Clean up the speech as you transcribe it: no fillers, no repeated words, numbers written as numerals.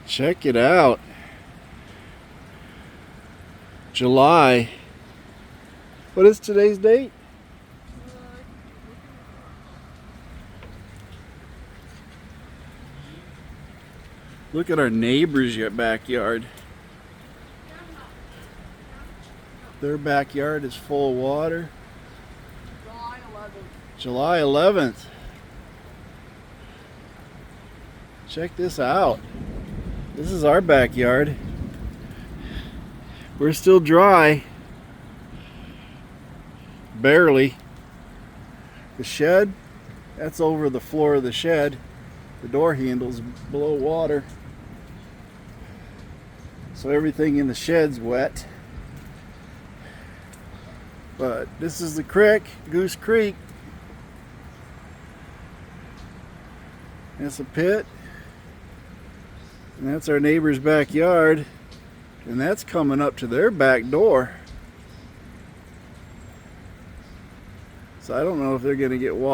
Check it out. July. What is today's date? Look at our neighbor's backyard. Their backyard is full of water. July 11th. July 11th. Check this out. This is our backyard. We're still dry. Barely. The shed, that's over the floor of the shed. The door handle's below water. So everything in the shed's wet. But this is the creek, Goose Creek. That's a pit. And that's our neighbor's backyard. And that's coming up to their back door. So I don't know if they're going to get water.